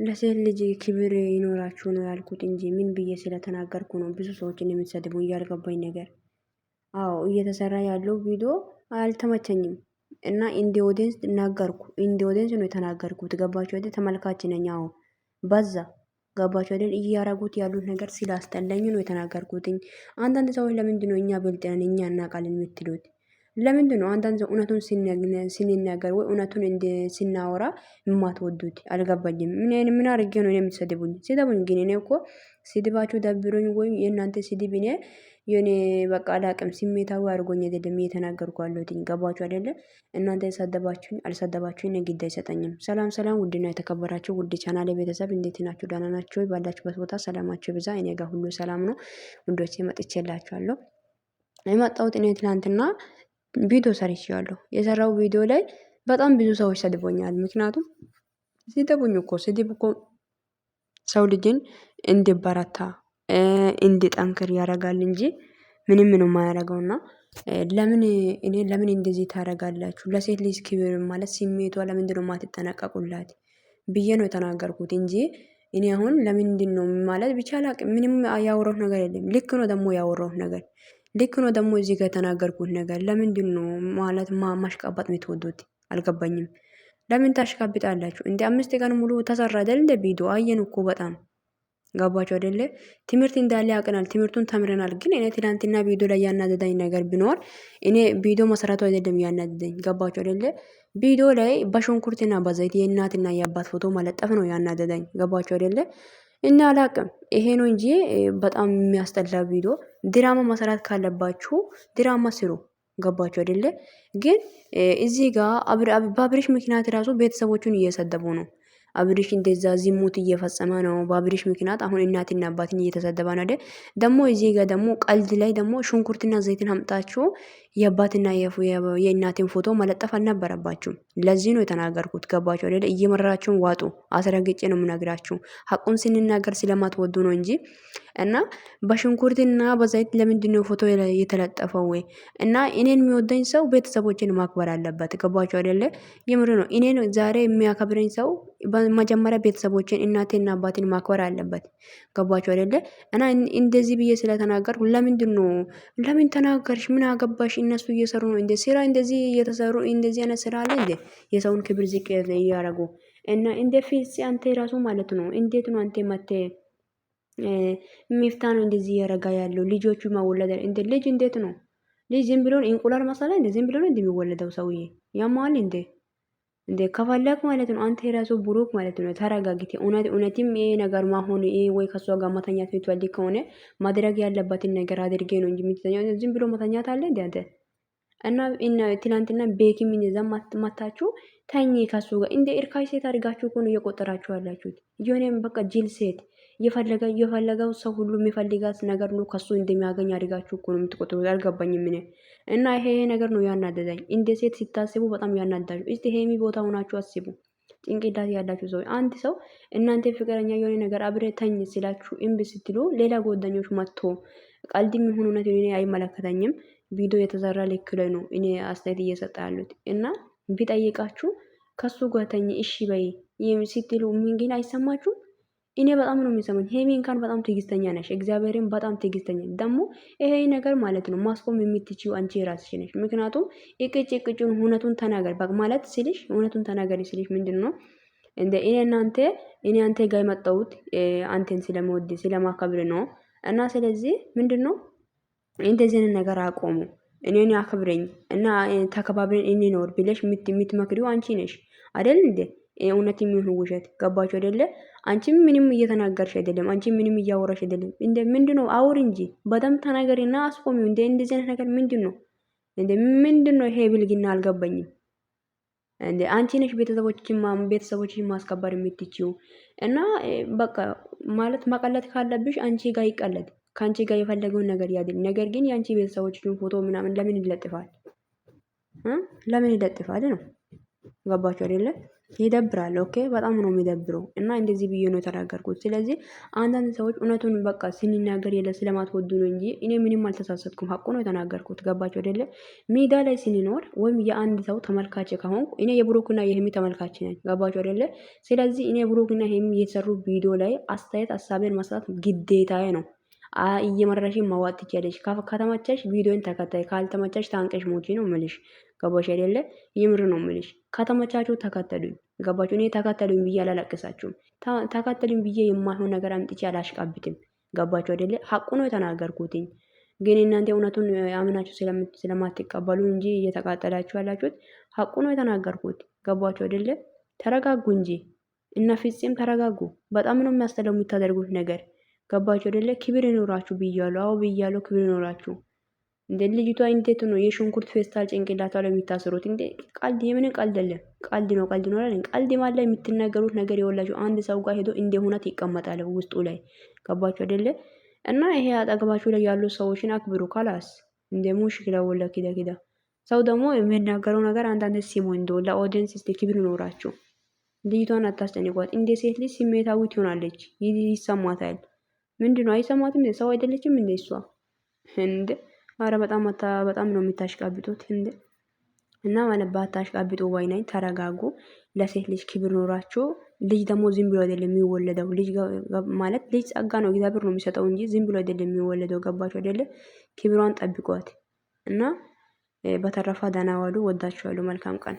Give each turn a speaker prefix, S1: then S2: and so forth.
S1: ለሴት ልጅ ክብር ይኖራችሁ ነው ያልኩት እንጂ ምን ብዬ ስለተናገርኩ ነው ብዙ ሰዎችን የምትሰድቡ እያልገባኝ ነገር። አዎ እየተሰራ ያለው ቪዲዮ አልተመቸኝም እና እንደ ኦዲየንስ እናገርኩ እንደ ኦዲየንስ ነው የተናገርኩት። ገባችሁ አይደል? ተመልካች ነኝ። አዎ በዛ ገባችሁ አይደል? እያረጉት ያሉት ነገር ስላስጠላኝ ነው የተናገርኩትኝ። አንዳንድ ሰዎች ለምንድነው እኛ በልጠን እኛ እናውቃለን የምትሉት? ለምንድነው አንዳንድ ሰው እውነቱን ሲናገር ወይ እውነቱን እንደ ሲናወራ የማትወዱት? አልገባኝም። ምን አድርጌ ነው የምትሰድቡኝ? ስደቡኝ፣ ግን እኔ እኮ ስድባችሁ ደብሮኝ ወይም የእናንተ ስድብ እኔ የኔ በቃ አላቅም ስሜታዊ አድርጎኝ አይደለም እየተናገርኩ ያለሁት። ገባችሁ አይደለ? እናንተ የሰደባችሁኝ አልሰደባችሁኝ ግድ አይሰጠኝም። ሰላም ሰላም፣ ውድና የተከበራችሁ ውድ ቻናሌ ቤተሰብ እንዴት ናችሁ? ደህና ናችሁ? ባላችሁበት ቦታ ሰላማችሁ ብዛ። እኔ ጋር ሁሉ ሰላም ነው ውዶቼ፣ መጥቼላችኋለሁ። የመጣሁት እኔ ትላንትና ቪዲዮ ሰርቼዋለሁ። የሰራው ቪዲዮ ላይ በጣም ብዙ ሰዎች ሰድቦኛል። ምክንያቱም ሲደቡኝ እኮ ስድብ እኮ ሰው ልጅን እንዲበረታ እንዲጠንክር ያደርጋል እንጂ ምንም የማያደርገውና ለምን እኔ ለምን እንደዚህ ታደርጋላችሁ? ለሴት ልጅ ክብር ማለት ስሜቷ ለምንድነው የማትጠነቀቁላት ብዬ ነው የተናገርኩት እንጂ እኔ አሁን ለምንድን ነው ማለት ብቻ አላቅም። ምንም ያወራሁት ነገር የለም። ልክ ነው ደግሞ ያወራሁት ነገር ልክ ነው ደግሞ እዚህ ጋር የተናገርኩት ነገር ለምንድን ነው ማለት ማሽቃባጥ የምትወዱት? አልገባኝም። ለምን ታሽቃብጣላችሁ እንዴ? 5 ቀን ሙሉ ተሰራ አይደል እንደ ቪዲዮ አየን እኮ በጣም ገባችሁ አይደለ? ትምህርት እንዳለ ያውቀናል። ትምህርቱን ተምረናል። ግን እኔ ትላንትና ቪዲዮ ላይ ያናደዳኝ ነገር ቢኖር እኔ ቪዲዮ መሰረቱ አይደለም ያናደደኝ። ገባችሁ አይደለ? ቪዲዮ ላይ በሽንኩርትና በዘይት የእናትና የአባት ፎቶ መለጠፍ ነው ያናደዳኝ። ገባችሁ አይደለ? እና አላቅም ይሄ ነው እንጂ በጣም የሚያስጠላ ቪዲዮ። ድራማ መሰራት ካለባችሁ ድራማ ስሩ። ገባችሁ አይደለ? ግን እዚህ ጋር በአብርሽ ምክንያት ራሱ ቤተሰቦቹን እየሰደቡ ነው። አብርሽ እንደዛ ዝሙት እየፈጸመ ነው በአብርሽ ምክንያት። አሁን እናትና አባትን እየተሰደበ ነው አይደል? ደግሞ እዚህ ጋር ደግሞ ቀልድ ላይ ደግሞ ሽንኩርትና ዘይትን አምጣችሁ የአባትና የእናትን ፎቶ መለጠፍ አልነበረባችሁም። ለዚህ ነው የተናገርኩት። ገባችሁ አይደል? እየመረራችሁን ዋጡ። አስረግጬ ነው የምነግራችሁ። ሐቁን ስንናገር ስለማትወዱ ነው እንጂ እና በሽንኩርትና በዘይት ለምንድነው ፎቶ የተለጠፈው? ወይ እና እኔን የሚወደኝ ሰው ቤተሰቦችን ማክበር አለበት። ገባችሁ አይደለ? የምር ነው። እኔን ዛሬ የሚያከብረኝ ሰው በመጀመሪያ ቤተሰቦችን እናቴና አባቴን ማክበር አለበት። ገባችሁ አይደለ? እና እንደዚህ ብዬ ስለተናገርኩ ለምን ተናገርሽ? ምን አገባሽ? እነሱ እየሰሩ ነው እንደ ስራ እንደዚህ እየተሰሩ እንደዚህ አይነት ስራ አለ እንዴ? የሰውን ክብር ዝቅ እያረጉ እና እንደ ፊት አንተ ራሱ ማለት ነው። እንዴት ነው አንተ መተ ሚፍታ ነው እንደዚህ ያረጋ ያለው ልጆቹ ማወለድ እንደ ልጅ እንዴት ነው? ልጅ ዝም ብሎ እንቁላል መሰለ እንደ ዝም ብሎ ነው እንደሚወለደው ሰውዬ ያማል እንደ ከፈለክ ማለት ነው። አንተ የራሱ ብሩክ ማለት ነው። ተረጋግቲ። እውነትም ይሄ ነገር ማሆኑ ይሄ ወይ ከሷ ጋር መተኛት የምትፈልግ ከሆነ ማድረግ ያለባትን ነገር አድርጌ ነው እንጂ የምትተኛው ዝም ብሎ መተኛት አለ እንዴ አንተ? እና ትላንትና ቤኪም እንደዛ ማታችሁ ተኝ ከሱ ጋር እንደ እርካይ ሴት አድርጋችሁ እኮ ነው እየቆጠራችሁ ያላችሁት። የሆነም በቃ ጅል ሴት የፈለገው ሰው ሁሉ የሚፈልጋት ነገር ነው ከሱ እንደሚያገኝ አድርጋችሁ እኮ ነው የምትቆጥሩት። አልገባኝም እኔ እና ይሄ ነገር ነው ያናደዳኝ። እንደ ሴት ሲታስቡ በጣም ያናዳችሁ። እስቲ ሄሚ ቦታ ሆናችሁ አስቡ። ጭንቅላት ያላችሁ ሰው አንድ ሰው እናንተ ፍቅረኛ የሆነ ነገር አብረተኝ ሲላችሁ እምቢ ስትሉ ሌላ ጓደኞች መጥቶ ቀልድም ይሁን እውነት እኔ አይመለከተኝም። ቪዲዮ የተሰራ ልክ ላይ ነው እኔ አስተያየት እየሰጠ ያሉት እና ቢጠይቃችሁ ከሱ ጋር ተኝ እሺ በይ ስትሉ ምን ግን አይሰማችሁም? እኔ በጣም ነው የሚሰማኝ። ሄሚ እንኳን በጣም ትዕግስተኛ ነሽ። እግዚአብሔርን በጣም ትዕግስተኛ ደግሞ ይሄ ነገር ማለት ነው ማስቆም የምትችይው አንቺ ራስሽ ነሽ። ምክንያቱም እቅጩን እውነቱን ተናገር በቃ ማለት ሲልሽ እውነቱን ተናገሪ ሲልሽ ምንድነው እንደ እኔ አንተ ጋር የመጣሁት አንተን ስለምወድ ስለማከብር ነው እና ስለዚህ ምንድነው እንደዚህ አይነት ነገር አቆሙ። እኔን አክብረኝ እና ተከባብረን እንኖር ብለሽ የምትመክሪው አንቺ ነሽ አይደል እንዴ? እውነት የሚሆን ውሸት ገባችሁ አይደለ? አንቺም ምንም እየተናገርሽ አይደለም። አንቺም ምንም እያወራሽ አይደለም። እንደ ምንድነው አውሪ እንጂ በደም ተናገሪና አስቆሚው። እንደ እንደዚህ አይነት ነገር ምንድነው እንደ ምንድነው ይሄ ብልግና? አልገባኝም። እንደ አንቺ ነሽ ቤተሰቦችሽን ማስከበር የምትችይው እና በቃ ማለት መቀለድ ካለብሽ አንቺ ጋር ይቀለድ። ከአንቺ ጋር የፈለገውን ነገር ያድርግ። ነገር ግን የአንቺ ቤተሰቦችን ፎቶ ምናምን ለምን ይለጥፋል? ለምን ይለጥፋል ነው? ገባችሁ አይደለ? ይደብራል። ኦኬ በጣም ነው የሚደብረው። እና እንደዚህ ብዬ ነው የተናገርኩት። ስለዚህ አንዳንድ ሰዎች እውነቱን በቃ ስንናገር የለ ስለማትወዱ ነው እንጂ እኔ ምንም አልተሳሳትኩም። ሀቁ ነው የተናገርኩት። ገባቸው አይደለ? ሜዳ ላይ ስንኖር ወይም የአንድ ሰው ተመልካች ከሆንኩ እኔ የብሩክና የሄሚ ተመልካች ነኝ። ገባቸው አይደለ? ስለዚህ እኔ ብሩክና ሄሚ የሰሩ ቪዲዮ ላይ አስተያየት ሀሳቤን መስራት ግዴታዬ ነው። እየመረሽን ማዋጥ ትችያለሽ። ከተመቸሽ ቪዲዮን ተከታይ፣ ካልተመቸሽ ታንቀሽ ሞቺ ነው ምልሽ። ገባሽ አይደለ? የምር ነው ምልሽ። ከተመቻችሁ ተከተሉኝ። ገባችሁ? እኔ ተከተሉኝ ብዬ አላለቅሳችሁም። ተከተሉኝ ብዬ የማይሆን ነገር አምጥቼ አላሽቃብትም። ገባችሁ አይደለ? ሀቁ ነው የተናገርኩትኝ። ግን እናንተ እውነቱን አምናችሁ ስለማትቀበሉ እንጂ እየተቃጠላችሁ ያላችሁት። ሀቁ ነው የተናገርኩት። ገባችሁ አይደለ? ተረጋጉ እንጂ እና ፍፄም ተረጋጉ። በጣም ነው የሚያስጠላው የምታደርጉት ነገር። ገባችሁ አይደለ? ክብር ይኖራችሁ ብያለሁ። አዎ ብያለሁ። ክብር ይኖራችሁ። እንደ ልጅቷ እንዴት ነው የሽንኩርት ፌስታል ጭንቅላቷ ላይ የሚታስሩት? እንዴ ቀልድ፣ የምን ቀልድ አለ? ቀልድ ነው አላለን። ቀልድ ማለ የምትናገሩት ነገር የወላችሁ አንድ ሰው ጋር ሄዶ እንደ ሁነት ይቀመጣል ውስጡ ላይ። ገባችሁ አይደለ? እና ይሄ አጠገባችሁ ላይ ያሉ ሰዎችን አክብሩ። ካላስ እንደ ሙሽኪላ ወላ ኪዳ ኪዳ ሰው ደግሞ የሚናገረው ነገር አንዳንድ ሲሙ እንደው ለኦዲየንስ እስቲ ክብር ይኖራችሁ። ልጅቷን አታስጨንቋት። እንደ ሴት ልጅ ስሜታዊ ትሆናለች፣ ይሰማታል። ምንድነው አይሰማትም? ሰው አይደለችም እንደ እሷ እንደ አረ በጣም ነው የምታሽቃብጡት እንዴ! እና ማለት ባታሽቃብጡ ባይ ነኝ። ተረጋጉ። ለሴት ልጅ ክብር ኖራችሁ። ልጅ ደግሞ ዝም ብሎ አይደለም የሚወለደው። ልጅ ማለት ልጅ ጸጋ ነው፣ እግዚአብሔር ነው የሚሰጠው እንጂ ዝም ብሎ አይደለም የሚወለደው። ገባችሁ አይደለ? ክብሯን ጠብቋት እና በተረፋ ደህና ዋሉ። ወዳችኋለሁ። መልካም ቀን